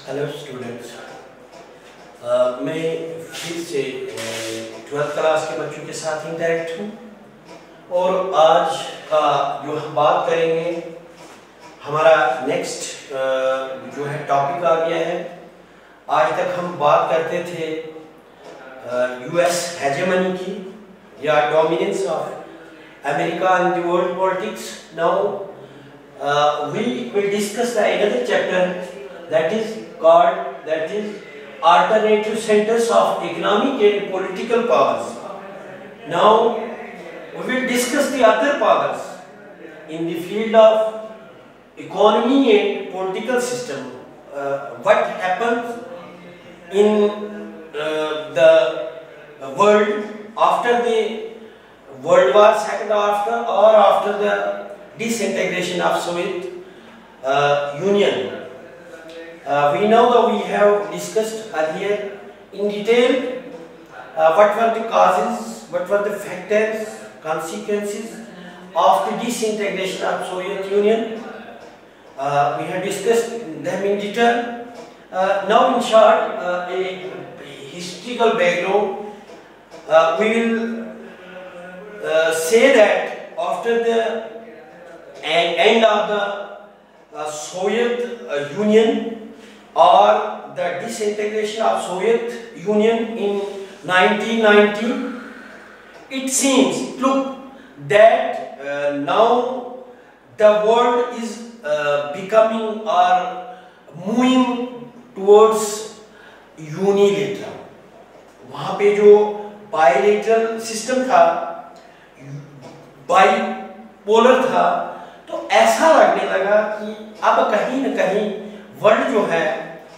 Hello students, मैं फिर से 12th क्लास के बच्चों के साथ इंटरेक्ट हूँ और आज का जो हम बात करेंगे, हमारा नेक्स्ट जो है टॉपिक आ गया है। आज तक हम बात करते थे यूएस हेजेमनी की या dominance of America in the world politics. Now we will discuss the another chapter that is alternative centers of economic and political powers. Now we will discuss the other powers in the field of economy and political system. What happens in the world after the World War II or after the disintegration of Soviet Union. We know that we have discussed earlier in detail what were the causes, what were the factors, consequences of the disintegration of Soviet Union. We have discussed them in detail. Now in short, a historical background, we will say that after the end of the Soviet Union, or the disintegration of Soviet Union in 1990, it seems, that now the world is becoming or moving towards unilateral. वहाँ पे जो bilateral system था, bipolar था, तो ऐसा लगने लगा कि अब कहीं न कहीं वर्ल्ड जो है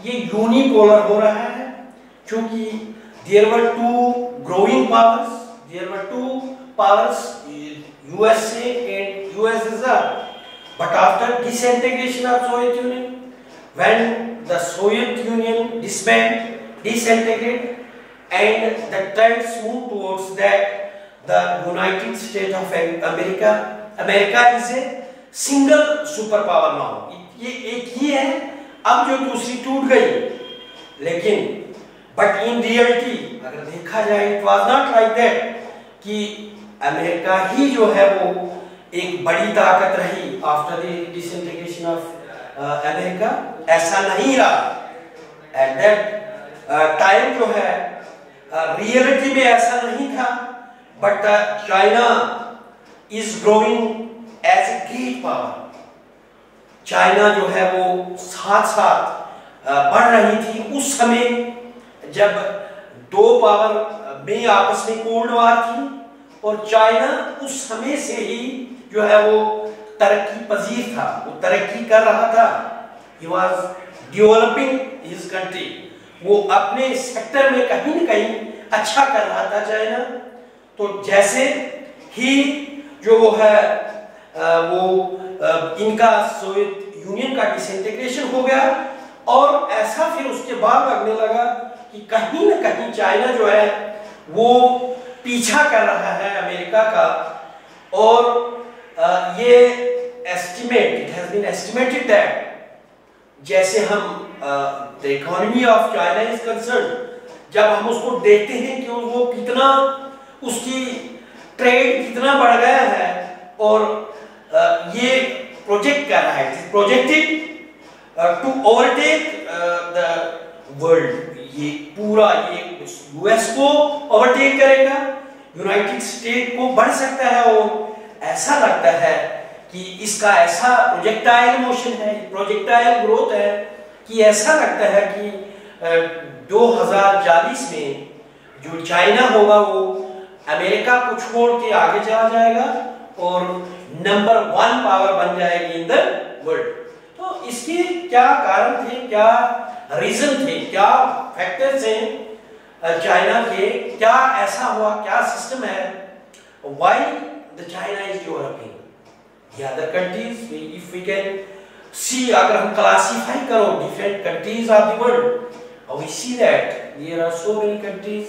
ये यूनिपोलर हो रहा है, क्योंकि there were two growing powers, USA and USSR, but after disintegration of Soviet Union, when the Soviet Union disintegrated and the trends moved towards that, the United States of America is a single superpower now. ये एक ही है, अब जो दूसरी टूट गई, लेकिन but in reality अगर देखा जाए it was not like that कि अमेरिका ही जो है वो एक बड़ी ताकत रही after the disintegration of America. ऐसा नहीं रहा। एट दैट टाइम जो है रियलिटी में ऐसा नहीं था, but China is growing as a great power. China जो है वो साथ साथ बढ़ रही थी। उस समय जब दो पावर में आपस में कोल्ड वार थी और चाइना उस समय से ही जो है वो तरक्की पजीर था, वो तरक्की कर रहा था। He was developing his country, वो अपने सेक्टर में कहीं न कहीं अच्छा कर रहा था चाइना। तो जैसे ही जो वो है इनका सोवियत यूनियन का डिसइंटीग्रेशन हो गया, और ऐसा फिर उसके बाद लगने लगा कि कहीं न कहीं चाइना जो है वो पीछा कर रहा है अमेरिका का। और ये it has been estimated that जैसे हम the economy of China is concern, जब हम उसको देखते हैं कि वो कितना, उसकी ट्रेड कितना बढ़ गया है, और ये प्रोजेक्ट कर रहा है, projected to overtake the world. ये पूरा ये यूएस को ओवरटेक करेगा, यूनाइटेड स्टेट को बढ़ सकता है, और ऐसा लगता है कि इसका ऐसा प्रोजेक्टाइल मोशन है, प्रोजेक्टाइल ग्रोथ है, कि ऐसा लगता है कि 2040 में जो चाइना होगा वो अमेरिका को छोड़ के आगे चला जाएगा और नंबर 1 पावर बन जाएगी इन द वर्ल्ड। तो इसके क्या कारण थे, क्या रीजन थे, क्या फैक्टर्स हैं चाइना के, क्या ऐसा हुआ, क्या सिस्टम है, why the China is developing the other countries. If we can see, अगर हम क्लासिफाई करो different countries of the world, we see that there are so many countries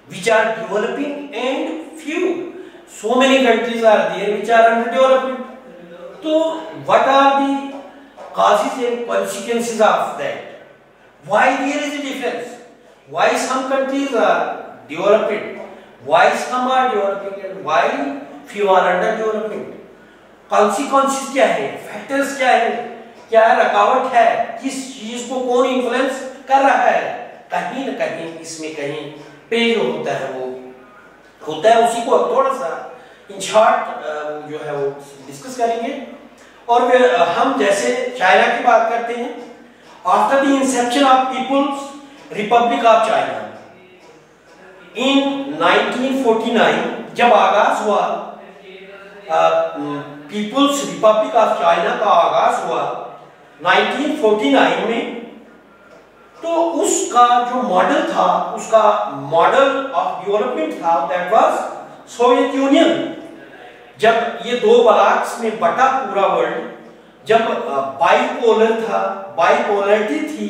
which are developing and few, so many countries are there which are underdeveloped. So what are the causes and consequences of that. Why there is a difference? Why some countries are developing? Why some are developing and why few are underdeveloping? Consequences क्या है? Factors क्या है? क्या रुकावट है? किस चीज को कौन इन्फ्लुएंस कर रहा है? कहीं न कहीं इसमें कहीं पे जो होता है वो होता है, उसी को थोड़ा सा इन शॉर्ट जो है वो डिस्कस करेंगे। और हम जैसे चाइना की बात करते हैं, after the inception of People's Republic of China in 1949 जब आगाज हुआ पीपुल्स रिपब्लिक ऑफ चाइना का आगाज हुआ 1949 में, तो उसका जो मॉडल था, उसका मॉडल ऑफ डेवलपमेंट था, दैट वाज सोवियत यूनियन। जब ये दो ब्लॉक्स में बटा पूरा वर्ल्ड, जब बाइपोलर था, बाइपोलरिटी थी,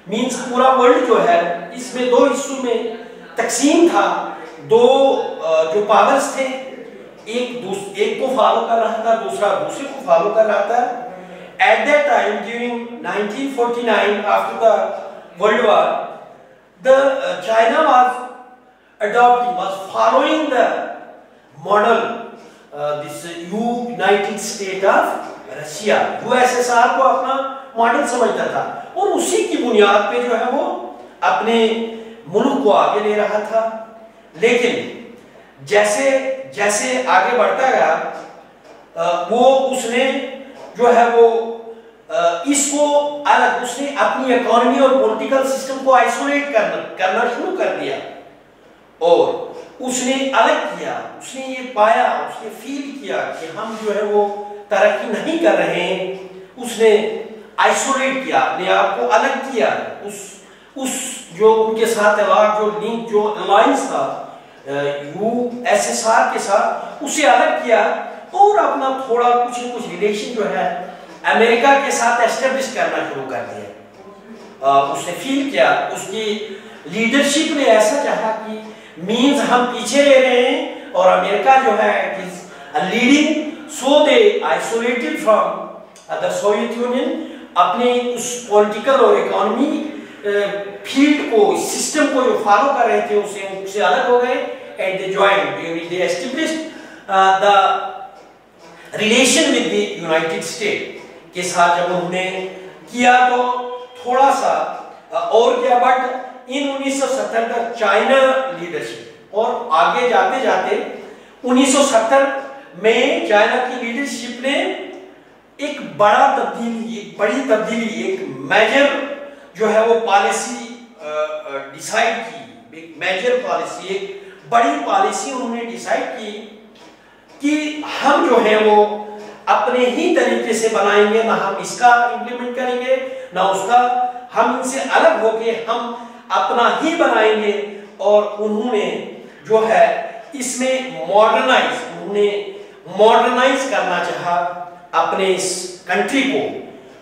मींस पूरा वर्ल्ड जो है इसमें दो हिस्सों में तकसीम था। दो जो पावर्स थे, एक को फॉलो कर रहा था, दूसरा दूसरे को फॉलो कर रहा था। At that time, during 1949, after the World War, the China was following the model, this United States of Russia, USSR को अपना मॉडल समझता था और उसी की बुनियाद पे जो है वो अपने मुल्क को आगे ले रहा था। लेकिन जैसे जैसे आगे बढ़ता गया वो उसने जो है वो इसको अलग, उसने अपनी इकोनॉमी और पॉलिटिकल सिस्टम को आइसोलेट करना शुरू कर दिया और उसने अलग किया। उसने ये पाया, उसने फील किया कि हम जो है वो तरक्की नहीं कर रहे हैं। उसने आइसोलेट किया, अपने आप को अलग किया। उस जो उनके साथ जो लिंक, जो अलायंस था यूएसएसआर के साथ, उसे अलग किया और अपना थोड़ा कुछ रिलेशन जो है अमेरिका के साथ एस्टेब्लिश करना शुरू कर दिया। उसने फील किया, उसकी लीडरशिप ने ऐसा चाहा कि मींस हम पीछे ले रहे हैं और अमेरिका जो है is leading, so they isolated from the Soviet union. अपने उस पॉलिटिकल और इकोनॉमी फील्ड को, सिस्टम को जो फॉलो कर रहे थे उससे अलग हो गए and they joined, they established the relation with the United state के साथ। जब उन्होंने किया तो थोड़ा सा और किया, बट इन 1970 तक चाइना लीडरशिप और आगे जाते जाते 1970 में चाइना की लीडरशिप ने एक बड़ी तब्दीली, एक मेजर जो है वो पॉलिसी डिसाइड की। एक मेजर पॉलिसी, एक बड़ी पॉलिसी उन्होंने डिसाइड की कि हम जो है वो अपने ही तरीके से बनाएंगे, ना हम इसका इंप्लीमेंट करेंगे ना उसका, हम इनसे अलग होके हम अपना ही बनाएंगे। और उन्होंने जो है इसमें मॉडर्नाइज करना चाहा अपने इस कंट्री को।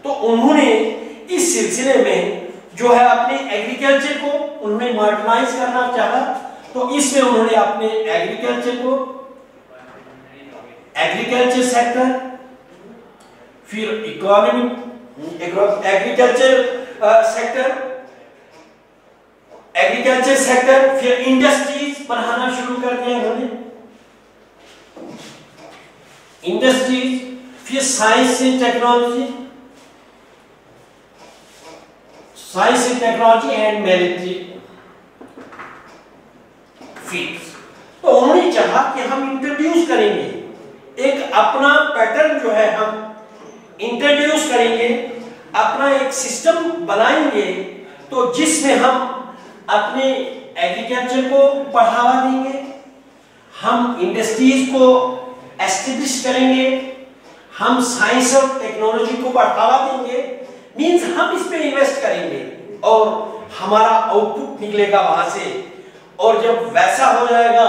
तो उन्होंने इस सिलसिले में जो है अपने एग्रीकल्चर को उन्होंने मॉडर्नाइज करना चाहा। तो इसमें उन्होंने अपने एग्रीकल्चर सेक्टर, फिर इकोनॉमी, एग्रीकल्चर सेक्टर, फिर इंडस्ट्रीज बनाना शुरू कर दिया इन्होंने, इंडस्ट्रीज, फिर science and technology and military fields. तो उन्होंने चाहा कि हम इंट्रोड्यूस करेंगे एक अपना पैटर्न जो है, हम इंट्रोड्यूस करेंगे, अपना एक सिस्टम बनाएंगे तो जिसमें हम अपने एग्रीकल्चर को बढ़ावा देंगे, हम इंडस्ट्रीज को एस्टेब्लिश करेंगे, हम साइंस और टेक्नोलॉजी को बढ़ावा देंगे, मींस हम इस पे इन्वेस्ट करेंगे और हमारा आउटपुट निकलेगा वहां से। और जब वैसा हो जाएगा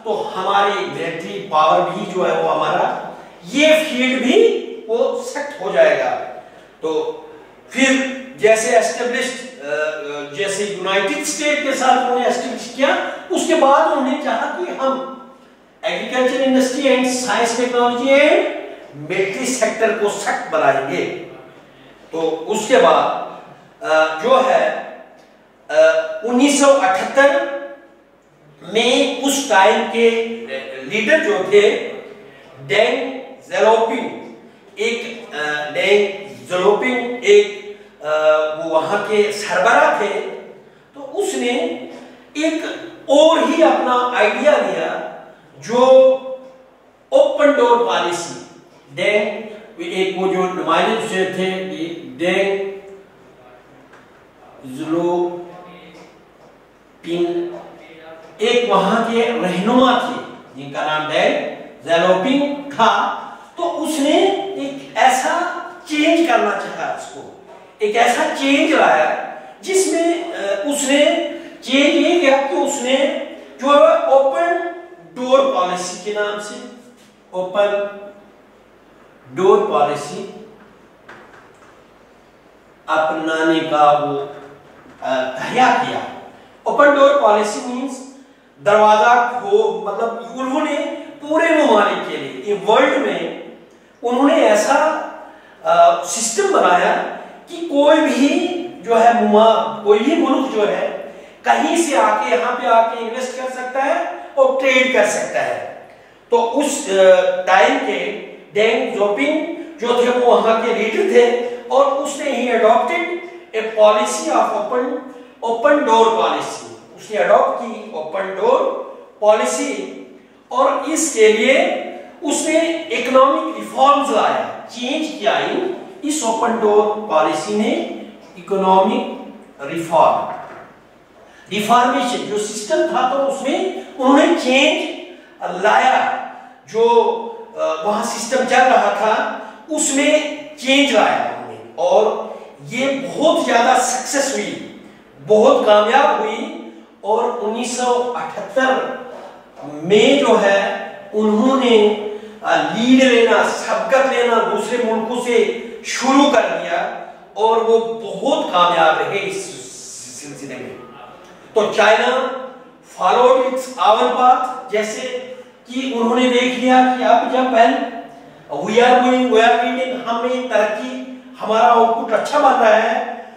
तो हमारी मिलिट्री पावर भी जो है वो हमारा ये फील्ड भी वो सेट हो जाएगा। तो फिर जैसे एस्टेब्लिश्ड जैसे यूनाइटेड स्टेट के साथ उन्होंने एस्टेब्लिश किया, उसके बाद उन्होंने चाहा कि हम agriculture industry and science technology and military sector को सख्त बनाएंगे। तो उसके बाद जो है 1978 में उस टाइम के लीडर जो थे डेंग ज़्याओपिंग एक वो वहां के सरबरा थे। तो उसने एक और ही अपना आइडिया दिया जो ओपन डोर पॉलिसी। डेंग एक वो जो नुमाइंदे से थे डेंग ज़्याओपिंग एक वहां के रहनुमा थे जिनका नाम डेंग ज़्याओपिंग था। तो उसने एक ऐसा चेंज करना चाहा, इसको एक ऐसा चेंज लाया जिसमें उसने चेंज ये किया कि उसने जो ओपन डोर पॉलिसी के नाम से ओपन डोर पॉलिसी अपनाने का वो तैयार किया। ओपन डोर पॉलिसी मींस दरवाजा मतलब उन्होंने पूरे ममालिक के लिए वर्ल्ड में उन्होंने ऐसा सिस्टम बनाया कि कोई भी जो है कोई भी मुल्क जो है कहीं से आके यहाँ पे आके इन्वेस्ट कर सकता है और ट्रेड कर सकता है। तो उस टाइम के डेंग ज़्याओपिंग जो थे वो वहां के लीडर थे और उसने he adopted a policy of open door policy. उसने अडॉप्ट की ओपन डोर पॉलिसी और इसके लिए उसने इकोनॉमिक रिफॉर्म्स लाया, चेंज किया। इस ओपन डोर पॉलिसी ने इकोनॉमिक रिफॉर्मेशन जो सिस्टम था तो उसमें उन्होंने चेंज लाया। जो वहां सिस्टम चल रहा था उसमें चेंज लाया उन्होंने और ये बहुत ज्यादा सक्सेस हुई, बहुत कामयाब हुई। और 1978 में जो है उन्होंने लीड लेना, सबकत लेना दूसरे मुल्कों से शुरू कर दिया और वो बहुत कामयाब रहे इस सिलसिले में। तो China followed its our path, जैसे कि उन्होंने देख लिया कि अब जब वी आर रीडिंग, हमें तरक्की, हमारा आउटपुट अच्छा बन रहा है,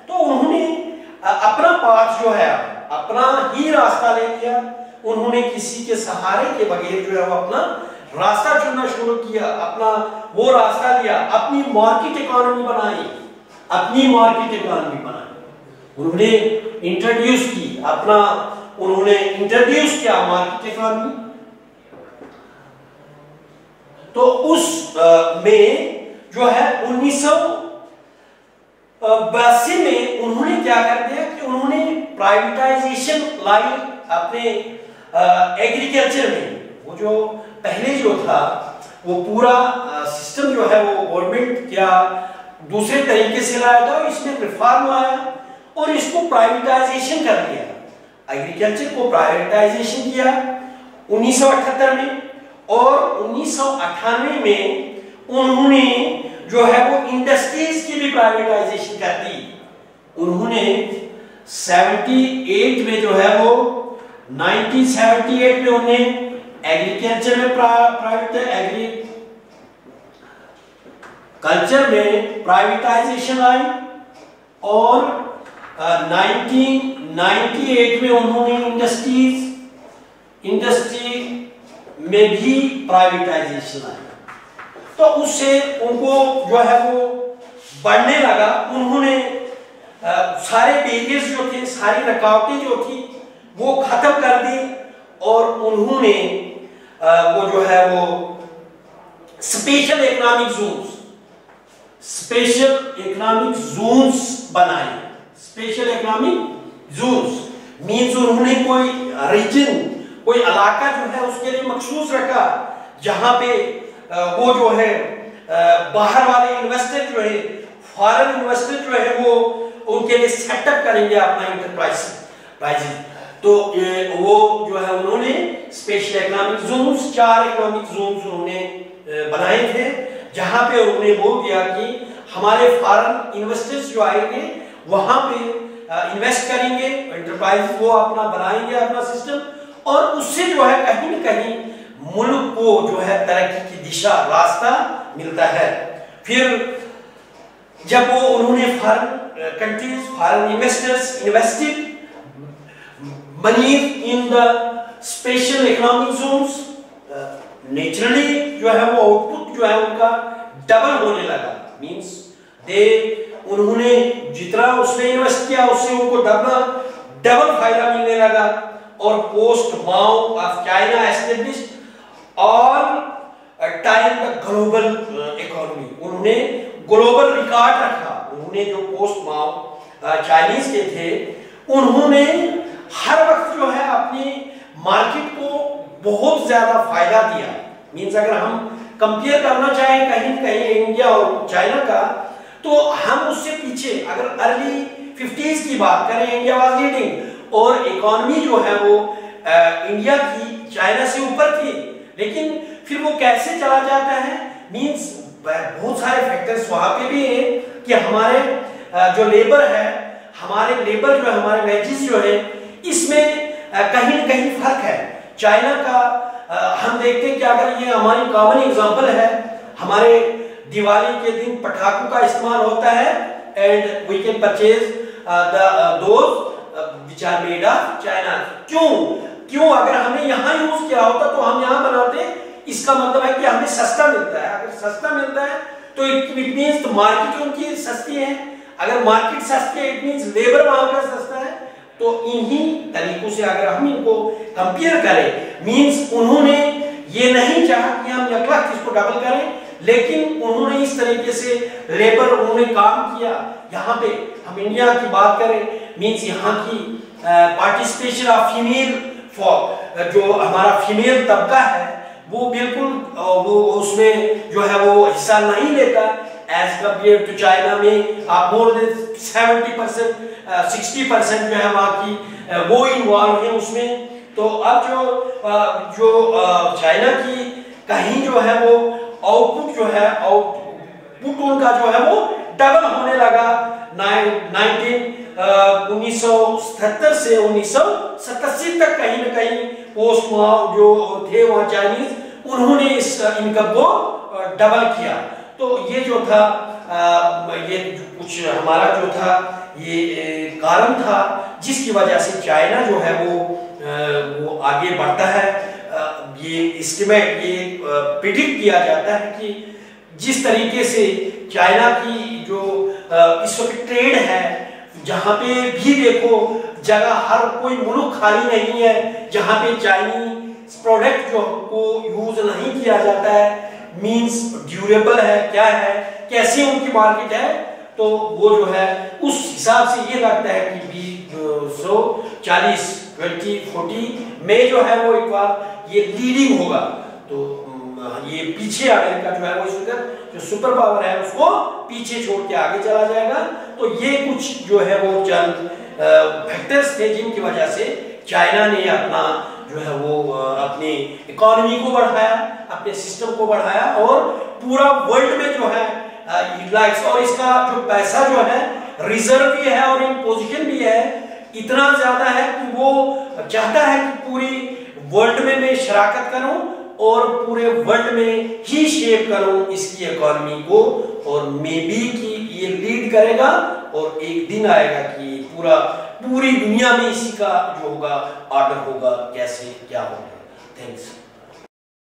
तो उन्होंने अपना पाथ जो है अपना ही रास्ता ले लिया। उन्होंने किसी के सहारे के बगैर जो है वो अपना रास्ता चुनना शुरू किया, अपना वो रास्ता लिया, अपनी मार्केट इकोनॉमी बनाई, उन्होंने इंट्रोड्यूस किया मार्केट इकोनॉमी। तो उस में जो है 1982 में उन्होंने क्या कर दिया कि उन्होंने प्राइवेटाइजेशन लाई अपने एग्रीकल्चर में। वो जो पहले जो था वो पूरा सिस्टम जो है वो गवर्नमेंट क्या दूसरे तरीके से लाया था, इसमें रिफॉर्म लाया और इसको प्राइवेटाइजेशन कर दिया। एग्रीकल्चर को प्राइवेटाइजेशन किया 1978 में और 1998 में उन्होंने जो है वो इंडस्ट्रीज की भी प्राइवेटाइजेशन कर दी। उन्होंने 78 में जो है वो 1978 में उन्हें एग्रीकल्चर में एग्रीकल्चर में प्राइवेटाइजेशन आई और 1998 में उन्होंने इंडस्ट्री में भी प्राइवेटाइजेशन आई। तो उससे उनको जो है वो बढ़ने लगा। उन्होंने सारे बैरियर्स जो थे, सारी रुकावटें जो थी वो खत्म कर दी और उन्होंने वो जो है वो स्पेशल इकोनॉमिक जोन्स बनाए। स्पेशल इकोनॉमिक जोन्स मींस उन्होंने कोई रीजन, कोई इलाका जो है उसके लिए मखसूस रखा जहां पे वो जो है बाहर वाले इन्वेस्टर जो है, फॉरेन इन्वेस्टर जो है वो उनके लिए सेटअप करेंगे अपना इंटरप्राइज। तो वो जो है उन्होंने special economic zones, 4 economic zones उन्होंने बनाए थे जहां पे उन्होंने बोल दिया कि हमारे फॉरेन इन्वेस्टर्स जो आएंगे वहां पे इन्वेस्ट करेंगे, एंटरप्राइज वो अपना बनाएंगे अपना सिस्टम और उससे जो है कहीं न कहीं मुल्क को जो है तरक्की की दिशा रास्ता मिलता है। फिर जब वो उन्होंने foreign countries, foreign investors invested money in the special economic zones, naturally जो है वो आउटपुट जो है उनका डबल होने लगा। मींस उन्होंने जितना उसमें इन्वेस्ट किया उससे उनको डबल फायदा मिलने लगा। और post Mao of China established all time the global economy, उन्होंने ग्लोबल रिकॉर्ड रखा। उन्होंने जो पोस्ट माओ चाइनीज के थे, उन्होंने हर वक्त जो है अपनी मार्केट को बहुत ज्यादा फायदा दिया। मींस अगर हम कंपेयर करना चाहें कहीं कहीं इंडिया और चाइना का, तो हम उससे पीछे, अगर अर्ली 50s की बात करें, इंडिया वाज लीडिंग और इकोनॉमी जो है वो इंडिया की चाइना से ऊपर थी। लेकिन फिर वो कैसे चला जाता है, मींस बहुत सारे फैक्टर्स वहां पे भी है कि हमारे जो लेबर है, हमारे लेबर जो है, हमारे वेजेस जो है, इसमें कहीं न कहीं फर्क है। चाइना का हम देखते हैं कि अगर ये हमारी कॉमन एग्जांपल है, हमारे दिवाली के दिन पटाखों का इस्तेमाल होता है and we can purchase those which are made of China. क्यों अगर हमने यहाँ यूज किया होता तो हम यहाँ बनाते, इसका मतलब है कि हमें सस्ता मिलता है। अगर सस्ता मिलता है तो इट मींस मार्केट उनकी सस्ती है। अगर मार्केट सस्ती है इट मींस लेबर वहां का सस्ता है। तो इन्हीं तरीकों से अगर हम इनको कंपेयर करें, मींस उन्होंने ये नहीं चाहा कि हम 1 लाख इसको डबल करें, लेकिन उन्होंने इस तरीके से लेबर उन्होंने काम किया। यहाँ पे हम इंडिया की बात करें, मींस यहाँ की पार्टिसिपेशन ऑफ फीमेल फॉर, जो हमारा फीमेल तबका है वो बिल्कुल वो उसमें जो है वो हिस्सा नहीं लेता एज कम्पेयर टू चाइना में। आप मोर देन 70% 60% जो है वहाँ की वो इन्वॉल्व है उसमें। तो अब जो चाइना की कहीं जो है वो आउटपुट जो है, आउटपुट उनका जो है वो डबल होने लगा 1977 से 1987 तक। कहीं ना कहीं पोस्ट जो थे वहाँ चाइनीज, उन्होंने इस इनकम को डबल किया। तो ये जो था ये कुछ हमारा जो था ये कारण था जिसकी वजह से चाइना जो है वो आगे बढ़ता है। ये एस्टिमेट, ये प्रिडिक्ट किया जाता है कि जिस तरीके से चाइना की जो इस वक्त ट्रेड है, जहाँ पे भी देखो जगह हर कोई मुल्क खाली नहीं है जहाँ पे चाइनीज प्रोडक्ट जो को यूज नहीं किया जाता है। मींस ड्यूरेबल है, क्या है, कैसी उनकी मार्केट है, तो वो जो है उस हिसाब से ये लगता है कि 2040 2040 में जो है वो एक बार ये लीडिंग होगा। तो ये पीछे अमेरिका जो है वो इस वक्त जो सुपर पावर है उसको पीछे छोड़ के आगे चला जाएगा। तो ये कुछ जो है वो चंद फैक्टर्स थे जिनकी वजह से चाइना ने अपना जो है वो अपनी इकोनॉमी को बढ़ाया, अपने सिस्टम को बढ़ाया और पूरा वर्ल्ड में जो है यूटिलाइज, और इसका जो पैसा जो है रिजर्व भी है और इन पोजीशन भी है, इतना ज्यादा है कि वो चाहता है कि पूरी वर्ल्ड में मैं शराकत करूं और पूरे वर्ल्ड में ही शेप करूं इसकी इकोनॉमी को, और मे बी कि ये लीड करेगा और एक दिन आएगा कि पूरी दुनिया में इसी का जो होगा ऑर्डर होगा, कैसे क्या होगा। थैंक्स।